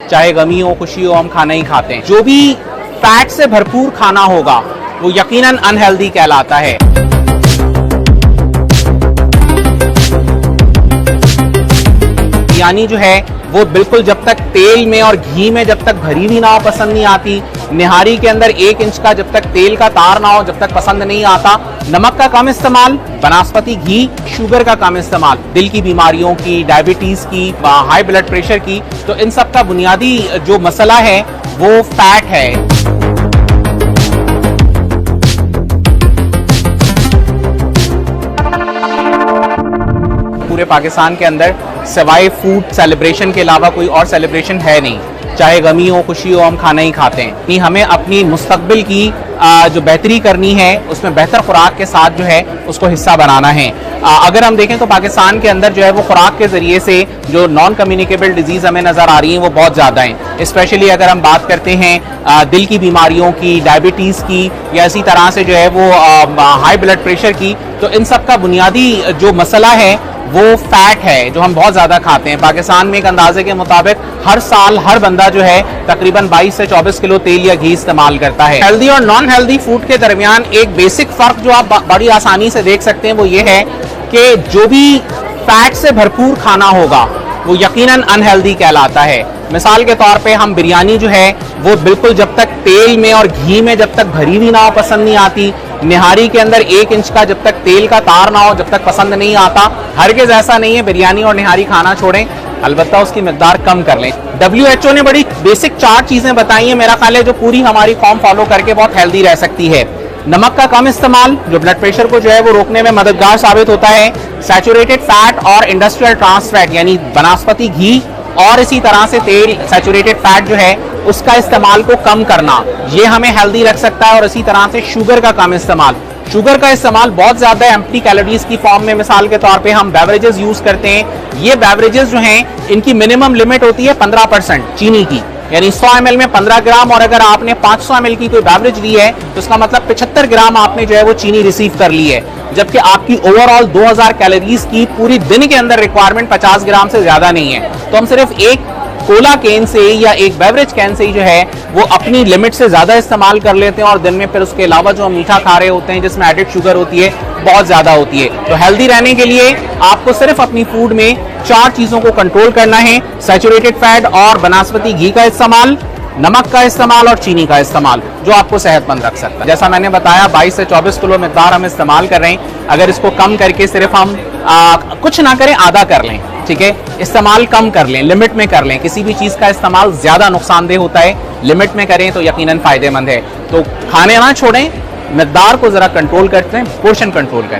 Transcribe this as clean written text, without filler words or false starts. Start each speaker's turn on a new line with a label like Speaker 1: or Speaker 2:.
Speaker 1: चाहे गमी हो खुशी हो, हम खाना ही खाते हैं। जो भी फैट से भरपूर खाना होगा वो यकीनन अनहेल्दी कहलाता है। बिरयानी जो है वो बिल्कुल जब तक तेल में और घी में जब तक भरी हुई ना हो पसंद नहीं आती। निहारी के अंदर 1 इंच का जब तक तेल का तार ना हो जब तक पसंद नहीं आता। नमक का कम इस्तेमाल, बनास्पति घी, शुगर का कम इस्तेमाल, दिल की बीमारियों की, डायबिटीज की, हाई ब्लड प्रेशर की, तो इन सब का बुनियादी जो मसला है वो फैट है। पूरे पाकिस्तान के अंदर सिवाय फूड सेलिब्रेशन के अलावा कोई और सेलिब्रेशन है नहीं। चाहे गमी हो खुशी हो, हम खाना ही खाते हैं। नहीं, हमें अपनी मुस्तकबिल की जो बेहतरी करनी है उसमें बेहतर खुराक के साथ जो है उसको हिस्सा बनाना है। अगर हम देखें तो पाकिस्तान के अंदर जो है वो खुराक के जरिए से जो नॉन कम्युनिकेबल डिजीज हमें नजर आ रही हैं वो बहुत ज़्यादा हैं। स्पेशली अगर हम बात करते हैं दिल की बीमारियों की, डायबिटीज़ की, या इसी तरह से जो है वो हाई ब्लड प्रेशर की, तो इन सब का बुनियादी जो मसला है वो फैट है जो हम बहुत ज़्यादा खाते हैं। पाकिस्तान में एक अंदाजे के मुताबिक हर साल हर बंदा जो है तकरीबन 22 से 24 किलो तेल या घी इस्तेमाल करता है। हेल्दी और नॉन हेल्दी फूड के दरमियान एक बेसिक फ़र्क जो आप बड़ी आसानी से देख सकते हैं वो ये है कि जो भी फैट से भरपूर खाना होगा वो यकीनन अनहेल्दी कहलाता है। मिसाल के तौर पे हम बिरयानी जो है वो बिल्कुल जब तक तेल में और घी में जब तक भरी हुई ना हो पसंद नहीं आती। निहारी के अंदर 1 इंच का जब तक तेल का तार ना हो जब तक पसंद नहीं आता। हरगिज़ ऐसा नहीं है बिरयानी और निहारी खाना छोड़ें, अलबत्ता उसकी मिकदार कम कर लें। WHO ने बड़ी बेसिक 4 चीज़ें बताई हैं, मेरा ख्याल है जो पूरी हमारी कौम फॉलो करके बहुत हेल्दी रह सकती है। नमक का कम इस्तेमाल जो ब्लड प्रेशर को जो है वो रोकने में मददगार साबित होता है। सैचुरेटेड फैट और इंडस्ट्रियल ट्रांस फैट यानी बनास्पति घी और इसी तरह से तेल, सैचुरेटेड फैट जो है उसका इस्तेमाल को कम करना, ये हमें हेल्दी रख सकता है। और इसी तरह से शुगर का कम इस्तेमाल, शुगर का इस्तेमाल बहुत ज़्यादा एम्प्टी कैलोरीज की फॉर्म में, मिसाल के तौर पे हम बेवरेजेस यूज़ करते हैं। ये बेवरेजेस जो हैं इनकी मिनिमम लिमिट होती है 15% चीनी की, यानी 100 ml में 15 ग्राम। और अगर आपने 500 ml की कोई बेवरेज ली है तो इसका मतलब 75 ग्राम आपने जो है वो चीनी रिसीव कर ली है, जबकि आपकी ओवरऑल 2000 कैलोरीज की पूरी दिन के अंदर रिक्वायरमेंट 50 ग्राम से ज़्यादा नहीं है। तो हम सिर्फ एक कोला कैन से या एक बेवरेज कैन से ही जो है वो अपनी लिमिट से ज़्यादा इस्तेमाल कर लेते हैं और दिन में फिर उसके अलावा जो हम मीठा खा रहे होते हैं जिसमें एडेड शुगर होती है बहुत ज़्यादा होती है। तो हेल्दी रहने के लिए आपको सिर्फ अपनी फूड में 4 चीज़ों को कंट्रोल करना है: सैचुरेटेड फैट और बनास्पति घी का इस्तेमाल, नमक का इस्तेमाल और चीनी का इस्तेमाल, जो आपको सेहतमंद रख सकता है। जैसा मैंने बताया 22 से 24 किलो मिकदार हम इस्तेमाल कर रहे हैं। अगर इसको कम करके सिर्फ हम कुछ ना करें, आधा कर लें, ठीक है, इस्तेमाल कम कर लें, लिमिट में कर लें। किसी भी चीज़ का इस्तेमाल ज़्यादा नुकसानदेह होता है, लिमिट में करें तो यकीनन फ़ायदेमंद है। तो खाने ना छोड़ें, मिकदार को ज़रा कंट्रोल करते हैं, पोर्शन कंट्रोल करें।